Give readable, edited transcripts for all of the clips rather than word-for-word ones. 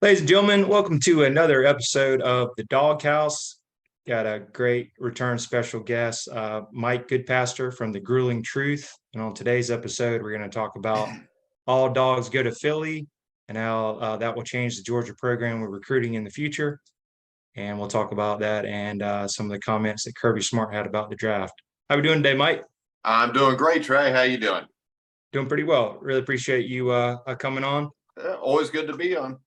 Ladies and gentlemen, welcome to another episode of the Dawg House. Got a great return special guest, Mike Goodpaster from the Grueling Truth. And on today's episode, we're going to talk about all dogs go to Philly and how that will change the Georgia program we're recruiting in the future. And we'll talk about that and some of the comments that Kirby Smart had about the draft. How are we doing today, Mike? I'm doing great, Trey. How you doing? Doing pretty well. Really appreciate you coming on. Always good to be on.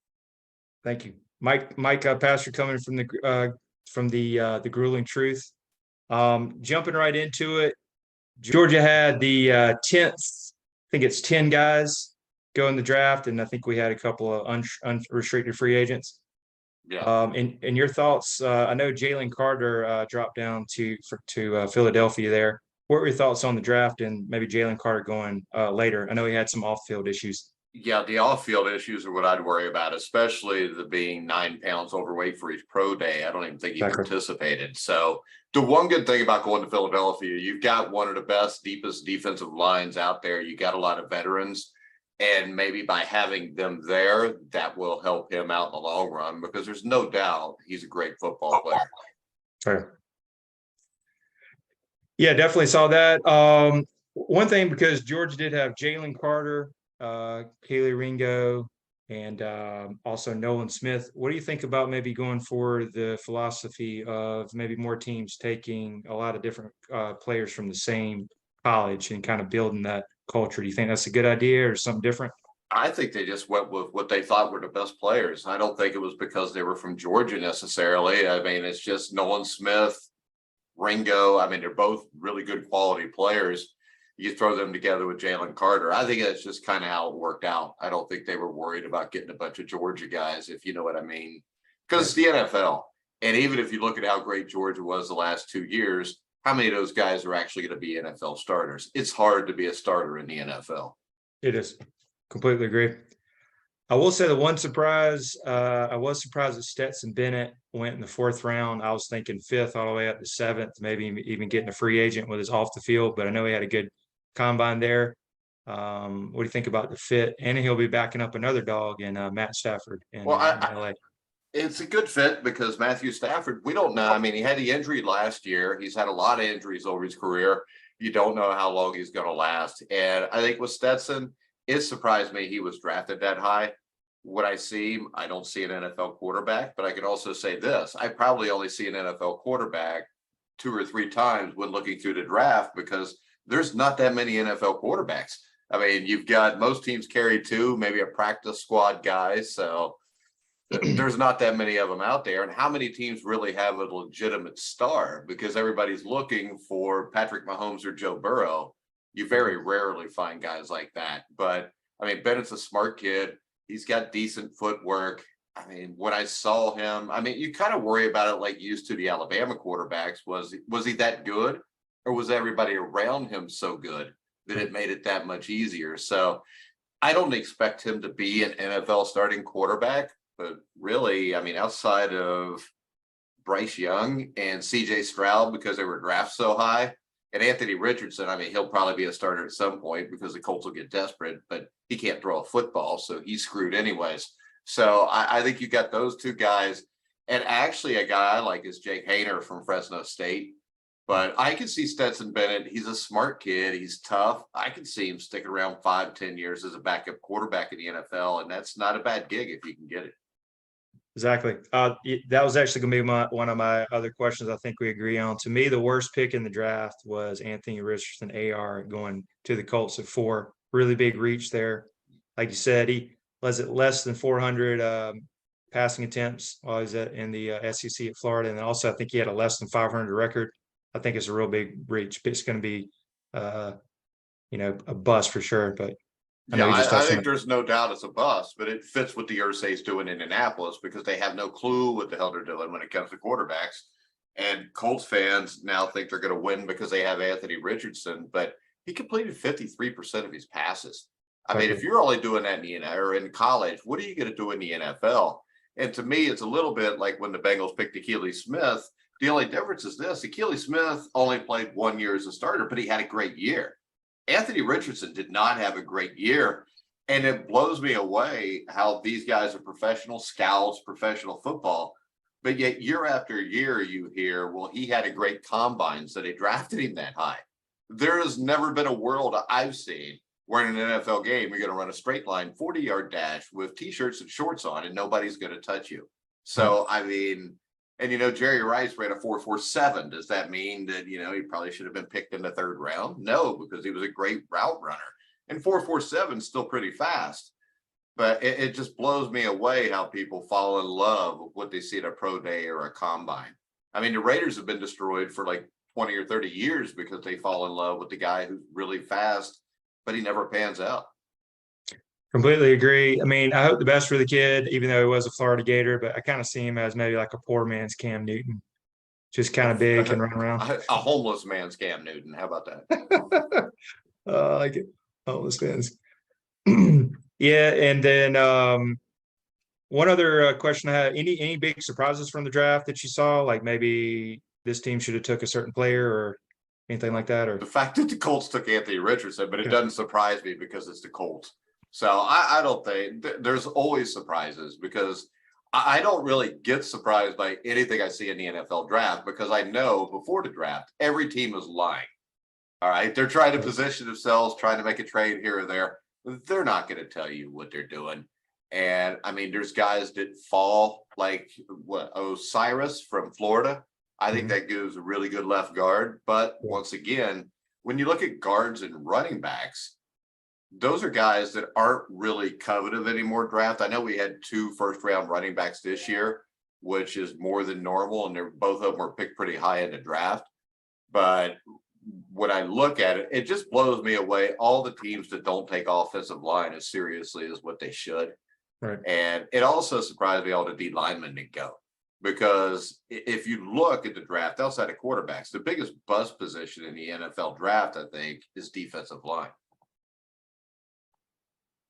Thank you, Mike. Pastor, coming from the Grueling Truth. Jumping right into it, Georgia had the 10th. I think it's 10 guys go in the draft, and I think we had a couple of unrestricted free agents. Yeah. In your thoughts, I know Jalen Carter dropped down to Philadelphia there. What were your thoughts on the draft and maybe Jalen Carter going later? I know he had some off-field issues. Yeah, the off-field issues are what I'd worry about, especially the being 9 pounds overweight for his pro day. I don't even think he participated. So the one good thing about going to Philadelphia, you've got one of the best, deepest defensive lines out there. You got a lot of veterans. And maybe by having them there, that will help him out in the long run, because there's no doubt he's a great football player. Sure. Yeah, definitely saw that. One thing, because Georgia did have Jalen Carter, Haley Ringo, and also Nolan Smith. What do you think about maybe going for the philosophy of maybe more teams taking a lot of different players from the same college and kind of building that culture? Do you think that's a good idea or something different? I think they just went with what they thought were the best players. I don't think it was because they were from Georgia necessarily. I mean, it's just Nolan Smith, Ringo. I mean, they're both really good quality players. You throw them together with Jalen Carter. I think that's just kind of how it worked out. I don't think they were worried about getting a bunch of Georgia guys, if you know what I mean, because it's the NFL. And even if you look at how great Georgia was the last 2 years, how many of those guys are actually going to be NFL starters? It's hard to be a starter in the NFL. It is. Completely agree. I will say the one surprise, I was surprised that Stetson Bennett went in the 4th round. I was thinking 5th all the way up to 7th, maybe even getting a free agent with his off the field, but I know he had a good combine there. What do you think about the fit? And he'll be backing up another dog in Matt Stafford in LA. It's a good fit because Matthew Stafford, we don't know. I mean, he had the injury last year. He's had a lot of injuries over his career. You don't know how long he's going to last. And I think with Stetson, it surprised me he was drafted that high. What I see, I don't see an NFL quarterback, but I could also say this. I probably only see an NFL quarterback 2 or 3 times when looking through the draft, because there's not that many NFL quarterbacks. I mean, you've got most teams carry 2, maybe a practice squad guy. So there's not that many of them out there. And how many teams really have a legitimate star? Because everybody's looking for Patrick Mahomes or Joe Burrow. You very rarely find guys like that. But I mean, Bennett's a smart kid. He's got decent footwork. I mean, when I saw him, I mean, you kind of worry about it like you used to the Alabama quarterbacks. Was he that good? Or was everybody around him so good that it made it that much easier? So I don't expect him to be an NFL starting quarterback, but really, I mean, outside of Bryce Young and CJ Stroud, because they were drafted so high, and Anthony Richardson, I mean, he'll probably be a starter at some point because the Colts will get desperate, but he can't throw a football, so he's screwed anyways. So I think you got those 2 guys. And actually a guy I like is Jake Haener from Fresno State. But I can see Stetson Bennett. He's a smart kid. He's tough. I can see him sticking around 5-10 years as a backup quarterback in the NFL, and that's not a bad gig if you can get it. Exactly. That was actually going to be one of my other questions I think we agree on. To me, the worst pick in the draft was Anthony Richardson, AR, going to the Colts at 4. Really big reach there. Like you said, he was at less than 400 passing attempts while he's in the SEC at Florida. And then also, I think he had a less than 500 record. I think it's a real big reach. It's going to be, a bust for sure. But I think there's no doubt it's a bust, but it fits what the Irsay's doing in Indianapolis, because they have no clue what the hell they're doing when it comes to quarterbacks. And Colts fans now think they're going to win because they have Anthony Richardson, but he completed 53% of his passes. I mean, if you're only doing that in college, what are you going to do in the NFL? And to me, it's a little bit like when the Bengals picked Akili Smith. The only difference is this: Akili Smith only played 1 year as a starter, but he had a great year. Anthony Richardson did not have a great year. And it blows me away how these guys are professional scouts, professional football, but yet year after year you hear, well, he had a great combine, so they drafted him that high. There has never been a world I've seen where in an NFL game, you're going to run a straight line 40-yard dash with t-shirts and shorts on and nobody's going to touch you. So, I mean, and Jerry Rice ran a 4.47. Does that mean that, he probably should have been picked in the third round? No, because he was a great route runner. And 4.47 is still pretty fast. But it just blows me away how people fall in love with what they see at a pro day or a combine. I mean, the Raiders have been destroyed for like 20 or 30 years because they fall in love with the guy who's really fast, but he never pans out. Completely agree. I mean, I hope the best for the kid, even though he was a Florida Gator, but I kind of see him as maybe like a poor man's Cam Newton, just kind of big and run around. A homeless man's Cam Newton. How about that? I like it. Homeless man's. Yeah, and then one other question I had: any big surprises from the draft that you saw? Like maybe this team should have took a certain player or anything like that? Or the fact that the Colts took Anthony Richardson, but it doesn't surprise me because it's the Colts. So I don't think there's always surprises because I don't really get surprised by anything I see in the NFL draft because I know before the draft, every team is lying. All right. They're trying to position themselves, trying to make a trade here or there. They're not going to tell you what they're doing. And I mean, there's guys that fall like Osiris from Florida. I think that gives a really good left guard. But once again, when you look at guards and running backs, those are guys that aren't really coveted anymore draft. I know we had 2 first-round running backs this year, which is more than normal, and both of them were picked pretty high in the draft. But when I look at it, it just blows me away. All the teams that don't take offensive line as seriously as what they should. Right. And it also surprised me all the D linemen didn't go. Because if you look at the draft outside of quarterbacks, the biggest bust position in the NFL draft, I think, is defensive line.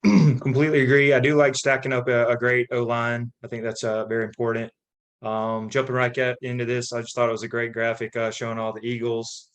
Completely agree. I do like stacking up a great O-line. I think that's very important. Jumping right into this, I just thought it was a great graphic showing all the Eagles.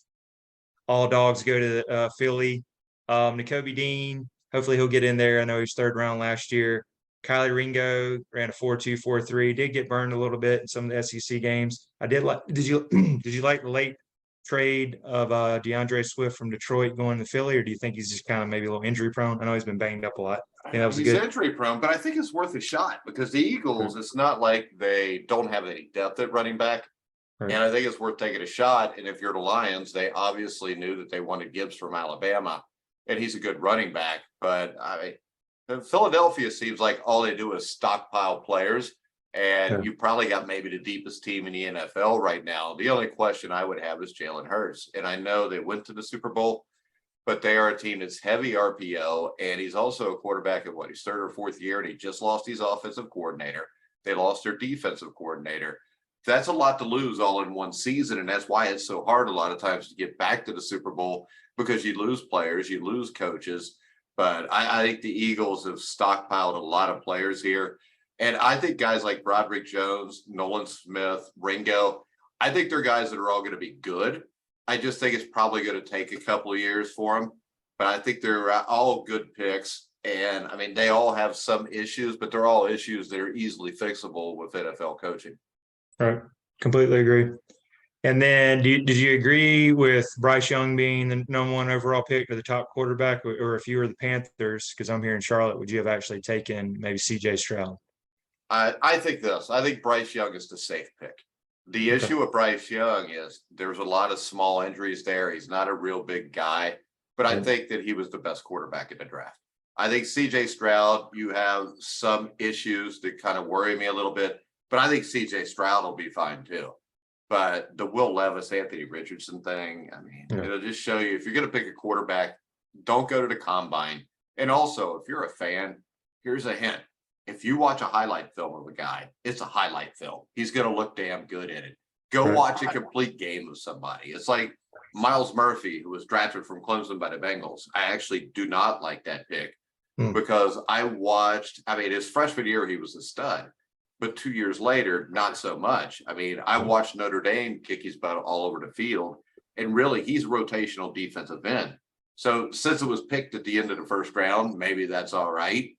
All dogs go to Philly. Nakobe Dean, hopefully he'll get in there. I know he was 3rd round last year. Kylie Ringo ran a 4.2, 4.3. Did get burned a little bit in some of the SEC games. I did like. Did you like the late trade of DeAndre Swift from Detroit going to Philly, or do you think he's just kind of maybe a little injury prone? I know he's been banged up a lot. He's injury prone, but I think it's worth a shot because the Eagles, it's not like they don't have any depth at running back. Right. And I think it's worth taking a shot. And if you're the Lions, they obviously knew that they wanted Gibbs from Alabama, and he's a good running back. But Philadelphia seems like all they do is stockpile players. And you probably got maybe the deepest team in the NFL right now. The only question I would have is Jalen Hurts. And I know they went to the Super Bowl, but they are a team that's heavy RPO. And he's also a quarterback in his 3rd or 4th year. And he just lost his offensive coordinator. They lost their defensive coordinator. That's a lot to lose all in one season. And that's why it's so hard a lot of times to get back to the Super Bowl because you lose players, you lose coaches. But I think the Eagles have stockpiled a lot of players here. And I think guys like Broderick Jones, Nolan Smith, Ringo, I think they're guys that are all going to be good. I just think it's probably going to take a couple of years for them. But I think they're all good picks. And, I mean, they all have some issues, but they're all issues that are easily fixable with NFL coaching. All right. Completely agree. And then did you agree with Bryce Young being the #1 overall pick or the top quarterback? Or if you were the Panthers, because I'm here in Charlotte, would you have actually taken maybe C.J. Stroud? I think this. I think Bryce Young is the safe pick. The issue with Bryce Young is there's a lot of small injuries there. He's not a real big guy, but I think that he was the best quarterback in the draft. I think C.J. Stroud, you have some issues that kind of worry me a little bit, but I think C.J. Stroud will be fine too. But the Will Levis, Anthony Richardson thing, I mean, it'll just show you if you're going to pick a quarterback, don't go to the combine. And also, if you're a fan, here's a hint. If you watch a highlight film of a guy, it's a highlight film. He's going to look damn good in it. Go watch a complete game of somebody. It's like Miles Murphy, who was drafted from Clemson by the Bengals. I actually do not like that pick because I watched, I mean, his freshman year, he was a stud. But 2 years later, not so much. I mean, I watched Notre Dame kick his butt all over the field. And really, he's a rotational defensive end. So since it was picked at the end of the first round, maybe that's all right.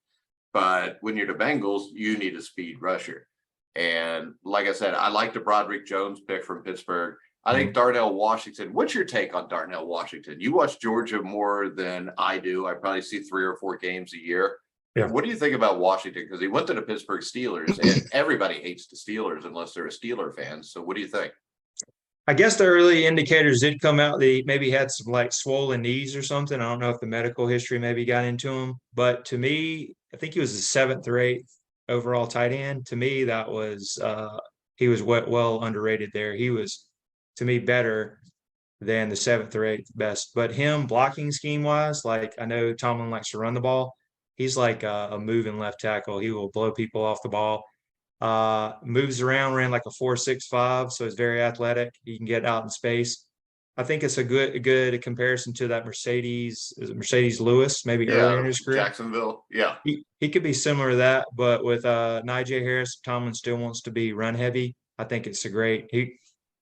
But when you're the Bengals, you need a speed rusher. And like I said, I like the Broderick Jones pick from Pittsburgh. I think Darnell Washington. What's your take on Darnell Washington? You watch Georgia more than I do. I probably see 3 or 4 games a year. Yeah. What do you think about Washington? Because he went to the Pittsburgh Steelers, and everybody hates the Steelers unless they're a Steeler fan. So what do you think? I guess the early indicators did come out. They maybe had some like swollen knees or something. I don't know if the medical history maybe got into him, but to me, I think he was the 7th or 8th overall tight end. To me, that was he was well underrated there. He was, to me, better than the 7th or 8th best. But him blocking scheme wise, like I know Tomlin likes to run the ball. He's like a moving left tackle. He will blow people off the ball. Moves around, ran like a 4.65, so he's very athletic. He can get out in space. I think it's a good comparison to that Mercedes Lewis, maybe earlier in his career. Jacksonville. Yeah. He could be similar to that, but with Najee Harris, Tomlin still wants to be run heavy. I think it's a great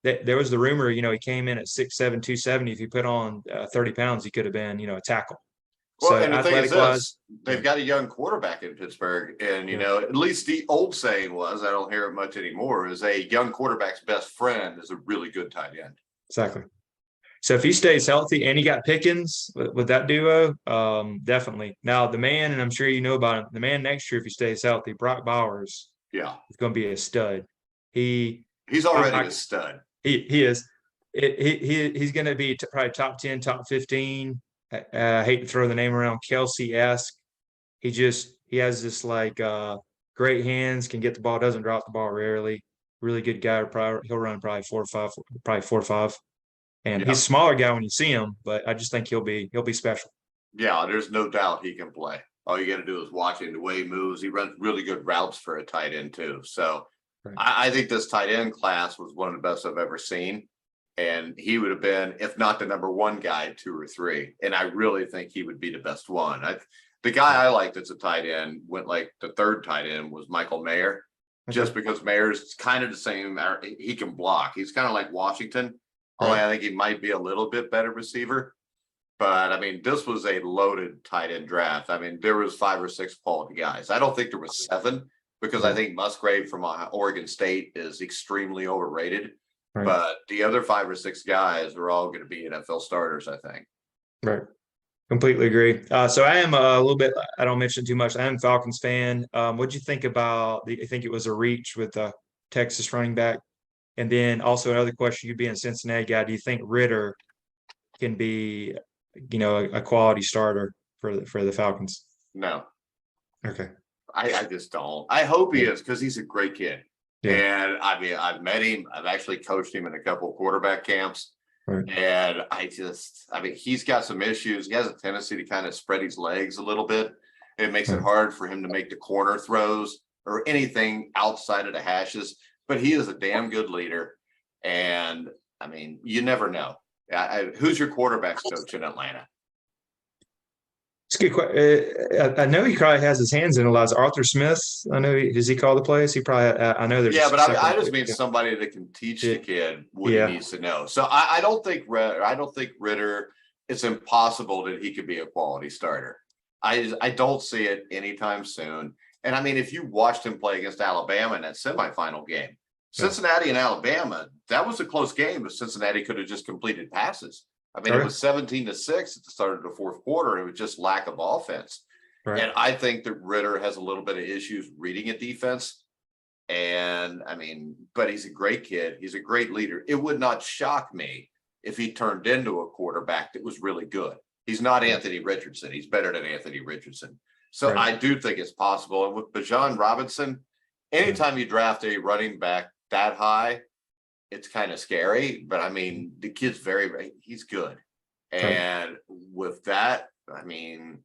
there was the rumor, he came in at 6'7", 270. If he put on 30 pounds, he could have been, a tackle. Well, So and the thing is athletic-wise, they've got a young quarterback in Pittsburgh. And, at least the old saying was, I don't hear it much anymore, is a young quarterback's best friend is a really good tight end. exactly. So if he stays healthy and he got Pickens with that duo, definitely. Now the man, and I'm sure you know about him, the man next year, if he stays healthy, Brock Bowers, Yeah. is going to be a stud. He's already a stud. He is. He's going to be probably top 10, top 15. I hate to throw the name around, Kelsey-esque. He has this like great hands, can get the ball, doesn't drop the ball rarely. Really good guy. He'll run probably 4.5. And he's a smaller guy when you see him, but I just think he'll be special. Yeah, there's no doubt he can play. All you got to do is watch him, the way he moves. He runs really good routes for a tight end too. So right. I think this tight end class was one of the best I've ever seen. And he would have been, if not the number 1 guy, 2 or 3. And I really think he would be the best one. The guy I liked that's a tight end went like the 3rd tight end was Michael Mayer, just because Mayer's kind of the same. He can block. He's kind of like Washington. Only I think he might be a little bit better receiver. But I mean, this was a loaded tight end draft. I mean, there was 5 or 6 quality guys. I don't think there was 7 because I think Musgrave from Oregon State is extremely overrated. Right. But the other 5 or 6 guys are all going to be NFL starters, I think. Right. Completely agree. So I am a little bit, I don't mention too much. I am a Falcons fan. What'd you think about I think it was a reach with the Texas running back? And then also another question, you being a Cincinnati guy, do you think Ritter can be, a quality starter for the Falcons? No. Okay. I just don't. I hope he is, because he's a great kid. Yeah. And I mean, I've met him. I've actually coached him in a couple of quarterback camps. Right. And he's got some issues. He has a tendency to kind of spread his legs a little bit. It makes it hard for him to make the corner throws or anything outside of the hashes. But he is a damn good leader. And I mean, you never know. Who's your quarterback's coach in Atlanta? It's a good question. I know he probably has his hands in a lot. Arthur Smith. I know. Does he call the plays? He probably. I know there's. Yeah, but I just mean somebody that can teach the kid what he needs to know. So I don't think Ritter. It's impossible that he could be a quality starter. I don't see it anytime soon. And I mean, if you watched him play against Alabama in that semifinal game, Cincinnati and Alabama, that was a close game. If Cincinnati could have just completed passes. I mean, it was 17-6 at the start of the 4th quarter. It was just lack of offense. Right. And I think that Ritter has a little bit of issues reading a defense. And I mean, but he's a great kid. He's a great leader. It would not shock me if he turned into a quarterback that was really good. He's not Anthony Richardson. He's better than Anthony Richardson. So I do think it's possible. And with Bijan Robinson, anytime you draft a running back that high, it's kind of scary. But I mean, the kid's he's good. And with that, I mean,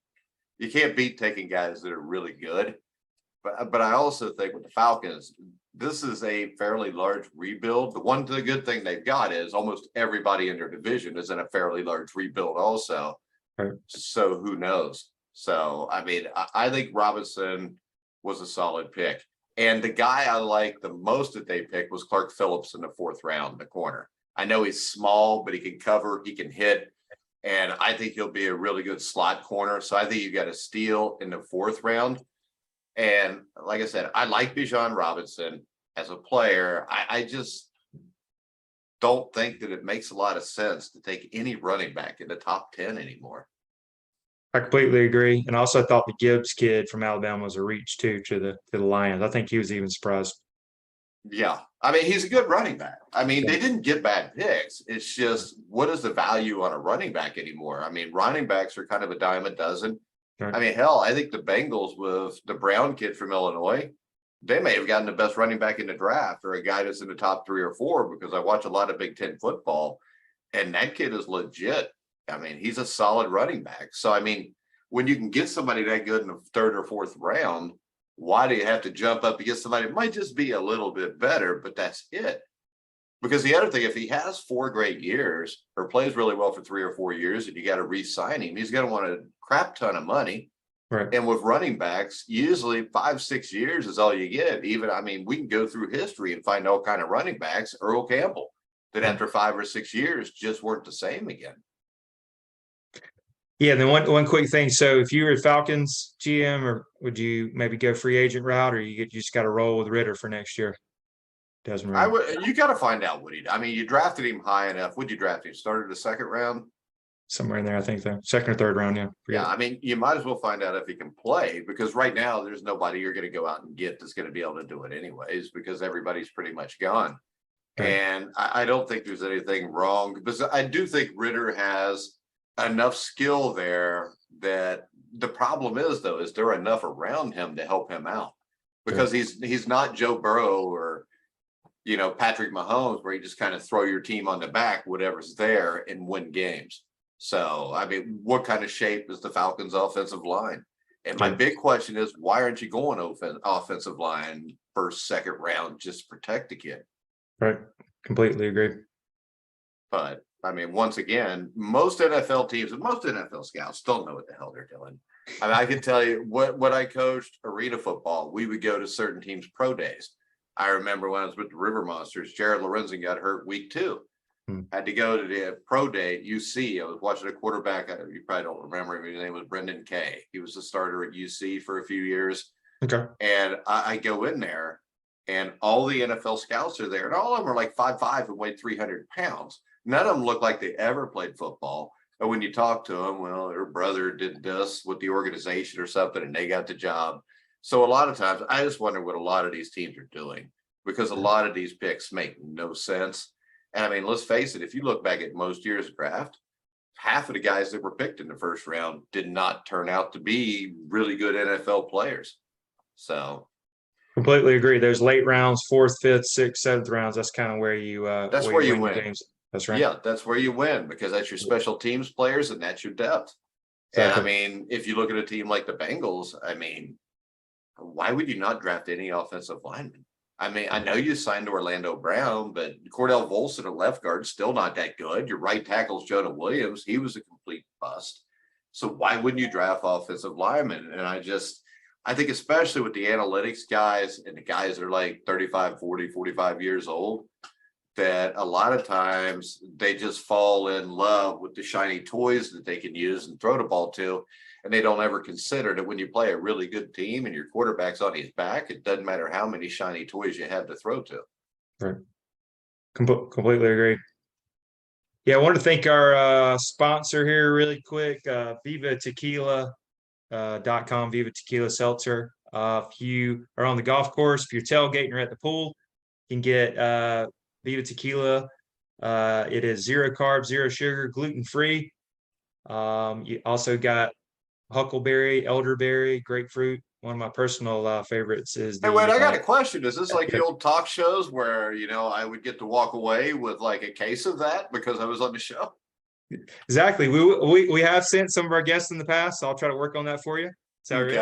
you can't beat taking guys that are really good. But I also think with the Falcons, this is a fairly large rebuild. The good thing they've got is almost everybody in their division is in a fairly large rebuild also. Right. So who knows? So, I mean, I think Robinson was a solid pick. And the guy I like the most that they picked was Clark Phillips in the 4th round, the corner. I know he's small, but he can cover, he can hit. And I think he'll be a really good slot corner. So I think you got a steal in the 4th round. And like I said, I like Bijan Robinson as a player. I just don't think that it makes a lot of sense to take any running back in the top 10 anymore. I completely agree. And also I thought the Gibbs kid from Alabama was a reach too to the Lions. I think he was even surprised. Yeah. I mean, he's a good running back. I mean, they didn't get bad picks. It's just, what is the value on a running back anymore? I mean, running backs are kind of a dime a dozen. Right. I mean, hell, I think the Bengals with the Brown kid from Illinois, they may have gotten the best running back in the draft, or a guy that's in the top 3 or 4, because I watch a lot of Big Ten football, and that kid is legit. I mean, he's a solid running back. So, I mean, when you can get somebody that good in the 3rd or 4th round, why do you have to jump up against somebody? It might just be a little bit better, but that's it. Because the other thing, if he has 4 great years or plays really well for 3 or 4 years and you got to re-sign him, he's going to want a crap ton of money. Right. And with running backs, usually 5-6 years is all you get. Even, I mean, we can go through history and find all kind of running backs. Earl Campbell, that after 5 or 6 years just weren't the same again. Yeah, and then one quick thing. So if you were Falcons GM, or would you maybe go free agent route, or you just got to roll with Ritter for next year? Desmond I Ridder. would. You got to find out what he. I mean, you drafted him high enough. Would you draft him? Started the 2nd round. Somewhere in there, I think, though. 2nd or 3rd round, yeah. Yeah, I mean, you might as well find out if he can play, because right now there's nobody you're going to go out and get that's going to be able to do it anyways, because everybody's pretty much gone. Right. And I don't think there's anything wrong, because I do think Ritter has enough skill there. That the problem is, though, is there enough around him to help him out, because he's not Joe Burrow or, you know, Patrick Mahomes, where you just kind of throw your team on the back, whatever's there, and win games. So, I mean, what kind of shape is the Falcons' offensive line? And my big question is, why aren't you going offensive line 1st, 2nd round just to protect the kid? Right. Completely agree. But, I mean, once again, most NFL teams and most NFL scouts don't know what the hell they're doing. I mean, I can tell you what I coached arena football, we would go to certain teams' pro days. I remember when I was with the River Monsters, Jared Lorenzen got hurt week 2. Had to go to the pro day at UC. I was watching a quarterback. You probably don't remember him. His name was Brendan Kay. He was the starter at UC for a few years. Okay. And I go in there, and all the NFL scouts are there, and all of them are like 5'5" and weighed 300 pounds. None of them look like they ever played football. And when you talk to them, well, their brother did this with the organization or something, and they got the job. So a lot of times, I just wonder what a lot of these teams are doing, because a lot of these picks make no sense. And I mean, let's face it, if you look back at most years' draft, half of the guys that were picked in the 1st round did not turn out to be really good NFL players. So completely agree. There's late rounds, 4th, 5th, 6th, 7th rounds. That's kind of where you that's where you win games. That's right. Yeah, that's where you win, because that's your special teams players and that's your depth. Exactly. And I mean, if you look at a team like the Bengals, I mean, why would you not draft any offensive lineman? I mean, I know you signed Orlando Brown, but Cordell Volson, a left guard, still not that good. Your right tackle's Jonah Williams. He was a complete bust. So why wouldn't you draft offensive linemen? And I think especially with the analytics guys and the guys that are like 35, 40, 45 years old, that a lot of times they just fall in love with the shiny toys that they can use and throw the ball to. And they don't ever consider that when you play a really good team and your quarterback's on his back, it doesn't matter how many shiny toys you have to throw to. Right. Completely agree. Yeah, I want to thank our sponsor here really quick, Viva Tequila. .com, Viva Tequila Seltzer. If you are on the golf course, if you're tailgating or at the pool, you can get Viva Tequila. It is 0 carbs, 0 sugar, gluten-free. You also got huckleberry, elderberry, grapefruit. One of my personal favorites is Hey, wait, I got a question. Is this like the old talk shows where, you know, I would get to walk away with like a case of that because I was on the show? Exactly. We have sent some of our guests in the past, so I'll try to work on that for you. So Okay.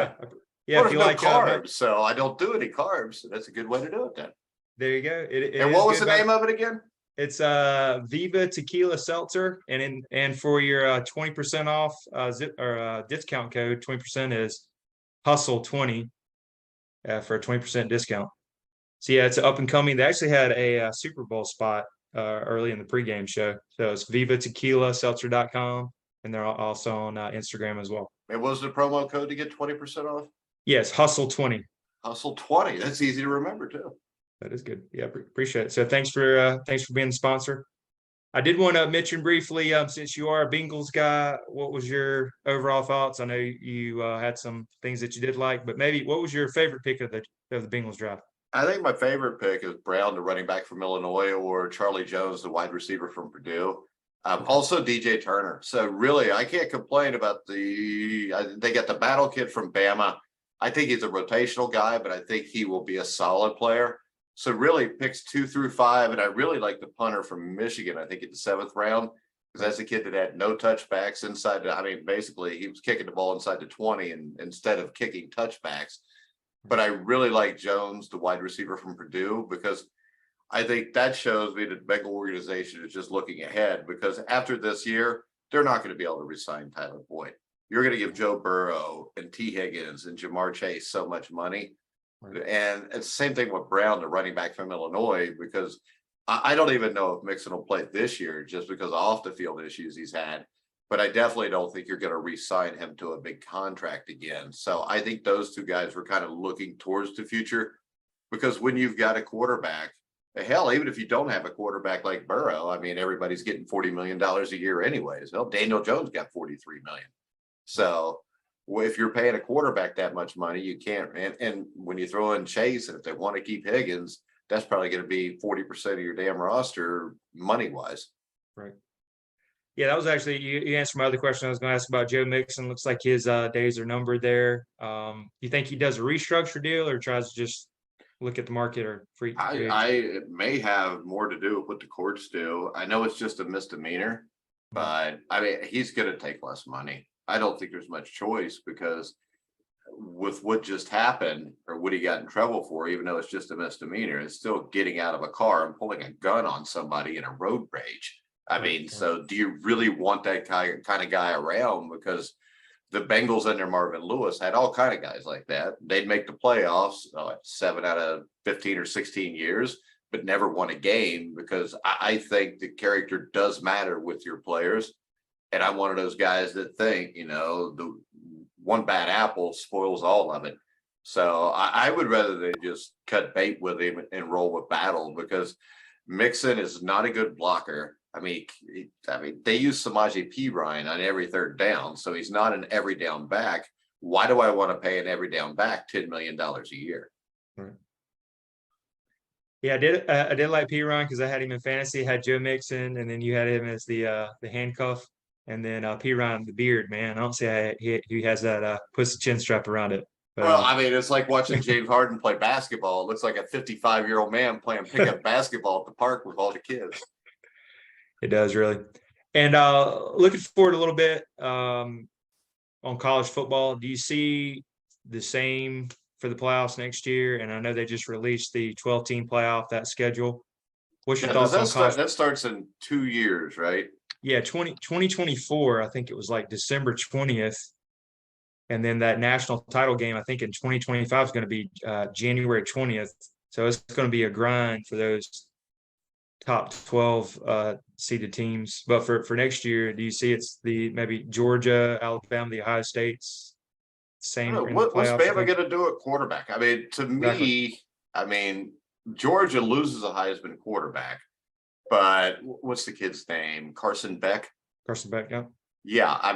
yeah, well, if you no like carbs, so I don't do any carbs. So that's a good way to do it then. there you go. And what was the name of it again? It's Viva Tequila Seltzer, and for your 20% off discount code, 20% is Hustle20 for a 20% discount. So yeah, it's up and coming. They actually had a Super Bowl spot early in the pregame show. So it's VivaTequilaSeltzer.com. and they're also on Instagram as well. And what was the promo code to get 20% off? Yes, Hustle20. Hustle20. That's easy to remember too. That is good. Yeah, appreciate it. So thanks for being the sponsor. I did want to mention briefly, since you are a Bengals guy, what was your overall thoughts? I know you had some things that you did like, but maybe what was your favorite pick of the Bengals draft? I think my favorite pick is Brown, the running back from Illinois, or Charlie Jones, the wide receiver from Purdue. Also DJ Turner. So really, I can't complain about they got the battle kid from Bama. I think he's a rotational guy, but I think he will be a solid player. So really picks 2 through 5. And I really like the punter from Michigan, I think in the 7th round, because that's a kid that had no touchbacks inside. Basically he was kicking the ball inside the 20 and instead of kicking touchbacks. But I really like Jones, the wide receiver from Purdue, because I think that shows me that the Bengal organization is just looking ahead, because after this year, they're not going to be able to resign Tyler Boyd. You're going to give Joe Burrow and T. Higgins and Jamar Chase so much money. Right. And it's the same thing with Brown, the running back from Illinois, because I don't even know if Mixon will play this year just because of off the field issues he's had. But I definitely don't think you're going to re-sign him to a big contract again. So I think those two guys were kind of looking towards the future, because when you've got a quarterback, hell, even if you don't have a quarterback like Burrow, everybody's getting $40 million a year anyways. Well, Daniel Jones got $43 million. So if you're paying a quarterback that much money, you can't. And when you throw in Chase, and if they want to keep Higgins, that's probably going to be 40% of your damn roster money-wise. Right. Yeah, that was actually, you answered my other question. I was going to ask about Joe Mixon. Looks like his days are numbered there. You think he does a restructure deal or tries to just look at the market or free? It may have more to do with what the courts do. I know it's just a misdemeanor, but he's going to take less money. I don't think there's much choice, because with what just happened or what he got in trouble for, even though it's just a misdemeanor, it's still getting out of a car and pulling a gun on somebody in a road rage. So do you really want that kind of guy around? Because the Bengals under Marvin Lewis had all kind of guys like that. They'd make the playoffs 7 out of 15 or 16 years, but never won a game, because I think the character does matter with your players. And I'm one of those guys that think, the one bad apple spoils all of it. So I would rather they just cut bait with him and roll with Battle, because Mixon is not a good blocker. They use Samaje Perine on every third down, so he's not an every down back. Why do I want to pay an every down back $10 million a year? Right. Yeah, I did like Perine because I had him in fantasy. I had Joe Mixon, and then you had him as the handcuff, and then Perine the beard. Man, I don't see how he has that puts the chin strap around it. But, it's like watching James Harden play basketball. It looks like a 55-year-old man playing pickup basketball at the park with all the kids. It does, really. And looking forward a little bit on college football, do you see the same for the playoffs next year? And I know they just released the 12-team playoff, that schedule. What's your thoughts on college? That starts in 2 years, right? Yeah, 2024, I think it was like December 20th. And then that national title game, I think in 2025 is going to be January 20th. So it's going to be a grind for those top 12 seeded teams. But for next year, do you see it's maybe Georgia, Alabama, the Ohio States, same? What's Bama going to do at quarterback? To me, Georgia loses a Heisman quarterback, but what's the kid's name? Carson Beck? Carson Beck, yeah. Yeah,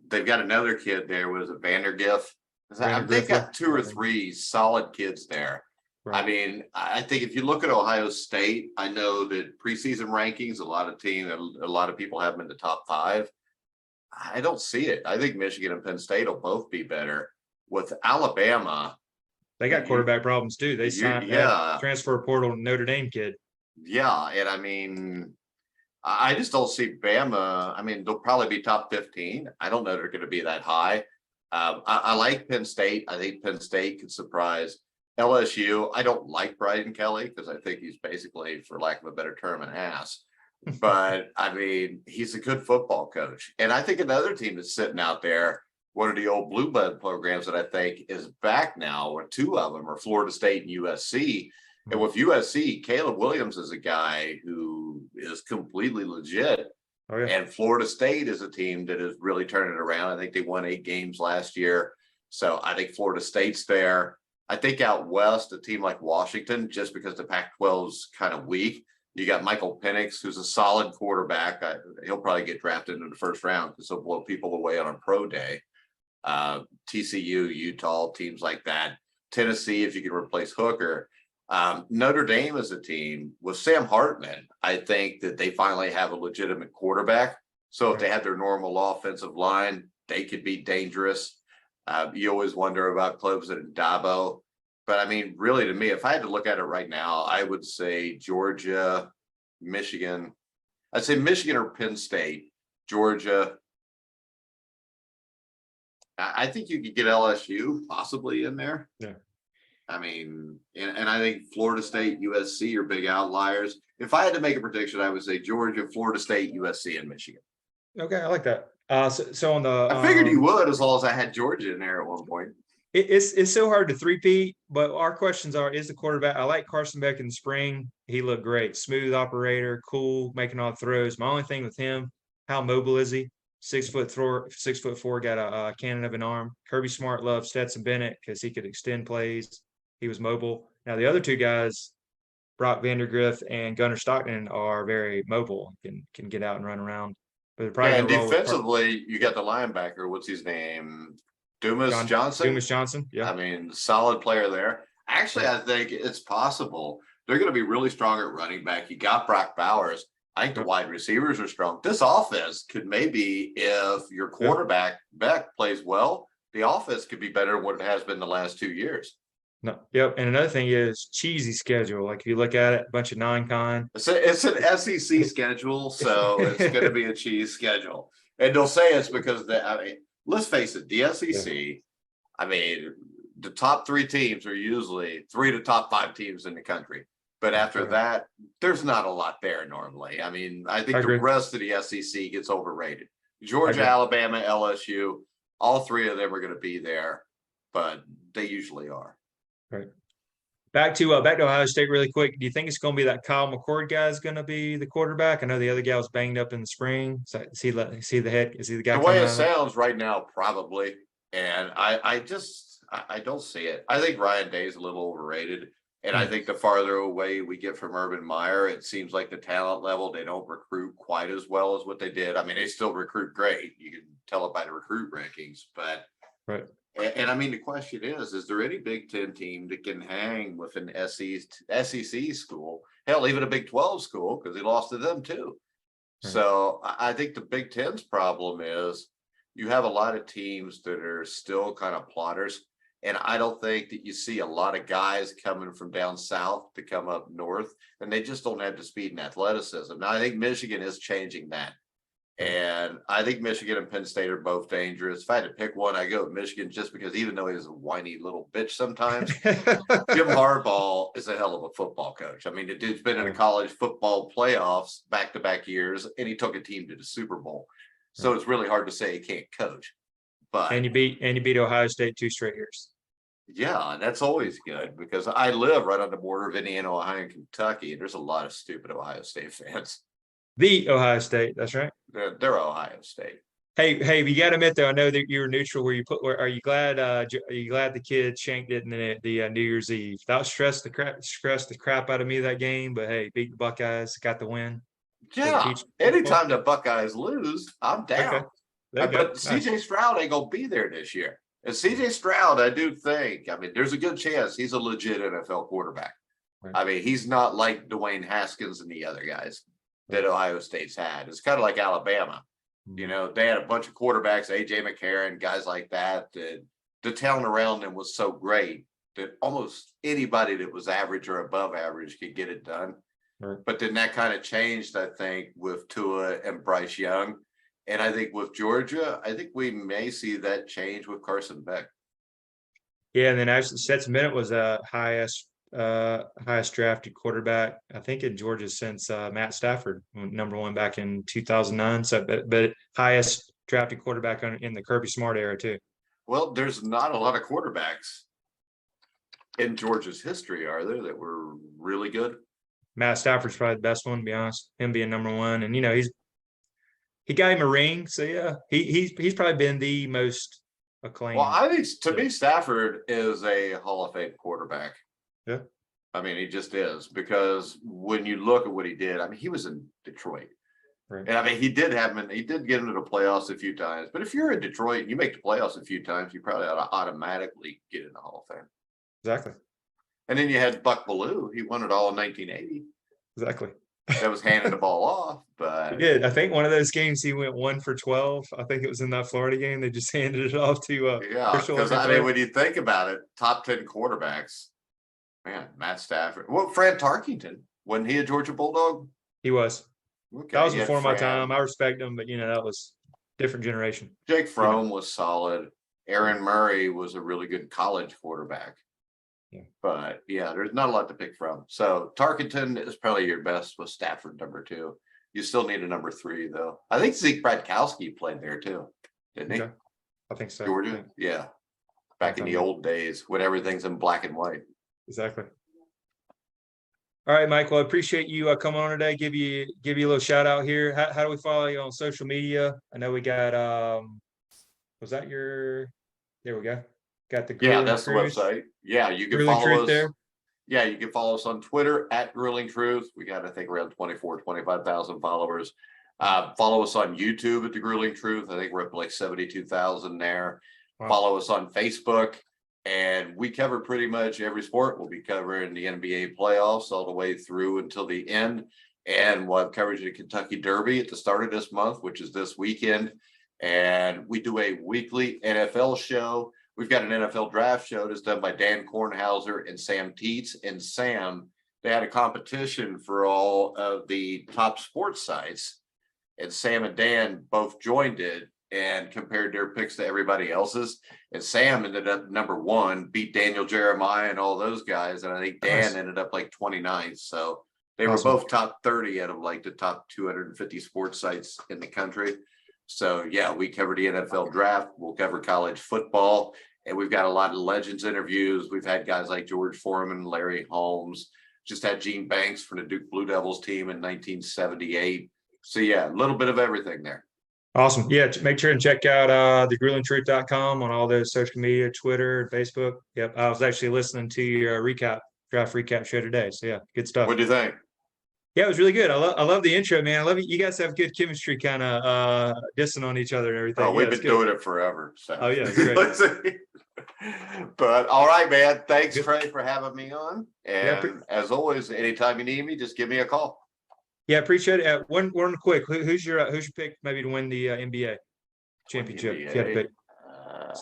they've got another kid there. Was it Vandergift? They've got 2 or 3 solid kids there. Right. I think if you look at Ohio State, I know that preseason rankings, a lot of people have them in the top 5. I don't see it. I think Michigan and Penn State will both be better. With Alabama, they got quarterback problems too. They signed transfer portal Notre Dame kid. Yeah, and I just don't see Bama. They'll probably be top 15. I don't know they're going to be that high. I like Penn State. I think Penn State could surprise. LSU, I don't like Brian Kelly because I think he's basically, for lack of a better term, an ass. But he's a good football coach. And I think another team that's sitting out there, one of the old blue blood programs that I think is back now, or 2 of them are Florida State and USC. And with USC, Caleb Williams is a guy who is completely legit. Oh, yeah. And Florida State is a team that is really turning it around. I think they won 8 games last year. So I think Florida State's there. I think out west, a team like Washington, just because the Pac-12 is kind of weak, you got Michael Penix, who's a solid quarterback. He'll probably get drafted in the first round because he'll blow people away on a pro day. TCU, Utah, teams like that. Tennessee, if you can replace Hooker. Notre Dame as a team with Sam Hartman, I think that they finally have a legitimate quarterback. So if they had their normal offensive line, they could be dangerous. You always wonder about Clemson and Dabo. But I mean, really, to me, if I had to look at it right now, I would say Georgia, Michigan. I'd say Michigan or Penn State, Georgia. I think you could get LSU possibly in there. Yeah. I mean, and I think Florida State, USC are big outliers. If I had to make a prediction, I would say Georgia, Florida State, USC, and Michigan. Okay, I like that. So on the I figured you would, as long as I had Georgia in there at one point. It's so hard to three-peat, but our questions are: is the quarterback? I like Carson Beck in the spring. He looked great, smooth operator, cool, making all the throws. My only thing with him, how mobile is he? 6'4", got a cannon of an arm. Kirby Smart loved Stetson Bennett because he could extend plays. He was mobile. Now the other two guys, Brock Vandergrift and Gunnar Stockton, are very mobile, can get out and run around. But they're probably And gonna roll with defensively, you got the linebacker. What's his name? Dumas Johnson. Dumas Johnson. Yeah. I mean, solid player there. Actually, I think it's possible they're going to be really strong at running back. You got Brock Bowers. I think the wide receivers are strong. This offense could maybe, if your quarterback Beck plays well, the offense could be better than what it has been the last 2 years. No. Yep. And another thing is cheesy schedule. Like if you look at it, a bunch of non-con. It's an SEC schedule, so it's going to be a cheese schedule. And they'll say it's because let's face it, the SEC, I mean, the top 3 teams are usually 3 of the top 5 teams in the country. But after that, there's not a lot there normally. I mean, I think the rest of the SEC gets overrated. Georgia, Alabama, LSU, all 3 of them are going to be there, but they usually are. Right. Back to Ohio State really quick. Do you think it's going to be that Kyle McCord guy is going to be the quarterback? I know the other guy was banged up in the spring. So is he the head? Is he the guy? The way it sounds right now, probably. And I don't see it. I think Ryan Day is a little overrated. And I think the farther away we get from Urban Meyer, it seems like the talent level, they don't recruit quite as well as what they did. I mean, they still recruit great. You can tell it by the recruit rankings, but right. And I mean, the question is there any Big Ten team that can hang with an SEC school? Hell, even a Big 12 school, because he lost to them too. Right. So I think the Big Ten's problem is you have a lot of teams that are still kind of plotters. And I don't think that you see a lot of guys coming from down south to come up north, and they just don't have the speed and athleticism. Now, I think Michigan is changing that. And I think Michigan and Penn State are both dangerous. If I had to pick one, I go with Michigan just because even though he's a whiny little bitch sometimes, Jim Harbaugh is a hell of a football coach. I mean, the dude's been in the college football playoffs back-to-back years, and he took a team to the Super Bowl. So it's really hard to say he can't coach. But and you beat Ohio State 2 straight years. Yeah, that's always good because I live right on the border of Indiana, Ohio, and Kentucky, and there's a lot of stupid Ohio State fans. The Ohio State, that's right. They're Ohio State. Hey, you got to admit though, I know that you were neutral. Are you glad? Are you glad the kid shanked it in the New Year's Eve? That stressed the crap out of me that game. But hey, beat the Buckeyes, got the win. Yeah, anytime the Buckeyes lose, I'm down. Okay. But CJ Stroud ain't gonna be there this year. And CJ Stroud, I do think, I mean, there's a good chance he's a legit NFL quarterback. Right. I mean, he's not like Dwayne Haskins and the other guys that Ohio State's had. It's kind of like Alabama. You know, they had a bunch of quarterbacks, AJ McCarron, guys like that, that the talent around them was so great that almost anybody that was average or above average could get it done. Right. But then that kind of changed, I think, with Tua and Bryce Young. And I think with Georgia, I think we may see that change with Carson Beck. Yeah, and then actually Stetson Bennett was a highest drafted quarterback, I think, in Georgia since Matt Stafford, #1 back in 2009. So, but highest drafted quarterback in the Kirby Smart era too. Well, there's not a lot of quarterbacks in Georgia's history, are there, that were really good? Matt Stafford's probably the best one, to be honest. Him being #1, and you know he got him a ring. So yeah, he's probably been the most acclaimed. Well, I think to me, Stafford is a Hall of Fame quarterback. Yeah. I mean, he just is, because when you look at what he did, I mean, he was in Detroit. Right. And I mean, he did get into the playoffs a few times. But if you're in Detroit and you make the playoffs a few times, you probably ought to automatically get in the Hall of Fame. Exactly. And then you had Buck Bellew. He won it all in 1980. Exactly. That was handing the ball off, but he did. I think one of those games he went 1 for 12. I think it was in that Florida game. They just handed it off to yeah. Because I mean, when you think about it, top 10 quarterbacks, man, Matt Stafford. Well, Fran Tarkenton, wasn't he a Georgia Bulldog? He was. Okay, That was before my time. I respect him, but that was different generation. Jake Fromm was solid. Aaron Murray was a really good college quarterback. Yeah. But yeah, there's not a lot to pick from. So Tarkenton is probably your best, with Stafford number 2. You still need a number 3 though. I think Zeke Bradkowski played there too, didn't he? Okay. I think so. Georgia, yeah. Back in the old days when everything's in black and white. Exactly. All right, Mike. Well, I appreciate you coming on today. Give you a little shout out here. How do we follow you on social media? I know we got was that your? There we go. Got the Grueling that's Truth. The website. Yeah, you can Grueling follow Truth us there. Yeah, you can follow us on Twitter at Grueling Truth. We got, I think, around 25,000 followers. Follow us on YouTube at the Grueling Truth. I think we're up to like 72,000 there. Wow. Follow us on Facebook. And we cover pretty much every sport. We'll be covering the NBA playoffs all the way through until the end. And we'll have coverage of the Kentucky Derby at the start of this month, which is this weekend. And we do a weekly NFL show. We've got an NFL draft show that's done by Dan Kornhauser and Sam Teets. And Sam, they had a competition for all of the top sports sites. And Sam and Dan both joined it and compared their picks to everybody else's. And Sam ended up number 1, beat Daniel Jeremiah and all those guys. And I think Dan ended up like 29th. So they were both top 30 out of like the top 250 sports sites in the country. So yeah, we cover the NFL draft. We'll cover college football. And we've got a lot of legends interviews. We've had guys like George Foreman, Larry Holmes, just had Gene Banks from the Duke Blue Devils team in 1978. So yeah, a little bit of everything there. Awesome. Yeah, make sure and check out thegruelingtruth.com on all those social media, Twitter, Facebook. Yep. I was actually listening to your draft recap show today. So yeah, good stuff. What do you think? Yeah, it was really good. I love the intro, man. I love it. You guys have good chemistry, kind of dissing on each other and everything. Oh, we've been doing it forever. So. Oh yeah, great. But all right, man. Thanks, Trey, for having me on. And as always, anytime you need me, just give me a call. Yeah, appreciate it. One quick. Who's your pick maybe to win the NBA championship? NBA, if you had to pick.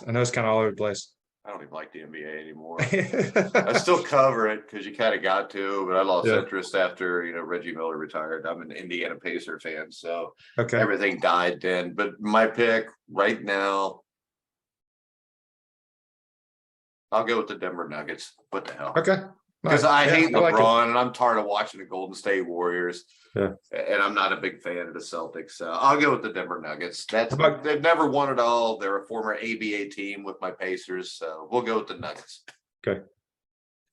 I know it's kind of all over the place. I don't even like the NBA anymore. I still cover it because you kind of got to, but I lost interest after Reggie Miller retired. I'm an Indiana Pacer fan, so everything died then. But my pick right now, I'll go with the Denver Nuggets. What the hell? Okay. Because I hate LeBron and I'm tired of watching the Golden State Warriors. Yeah. And I'm not a big fan of the Celtics. So I'll go with the Denver Nuggets. They've never won it all. They're a former ABA team with my Pacers. So we'll go with the Nuggets. Okay.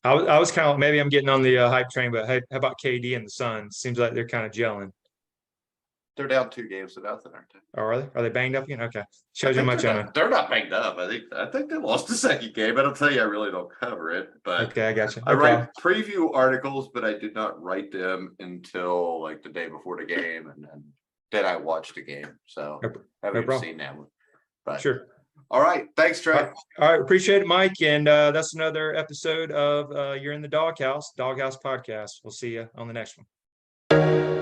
I was kind of, maybe I'm getting on the hype train, but hey, how about KD and the Suns? Seems like they're kind of gelling. They're down 2 games to nothing, aren't they? Oh, are they? Are they banged up again? Okay. Shows you much. They're not banged up. I think they lost the second game. I don't tell you, I really don't cover it. But okay, I got you. I write preview articles, but I did not write them until like the day before the game, and then I watched the game. So I haven't even seen that one. But sure. All right. Thanks, Trey. All right. Appreciate it, Mike. And that's another episode of You're in the Dawg House Podcast. We'll see you on the next one.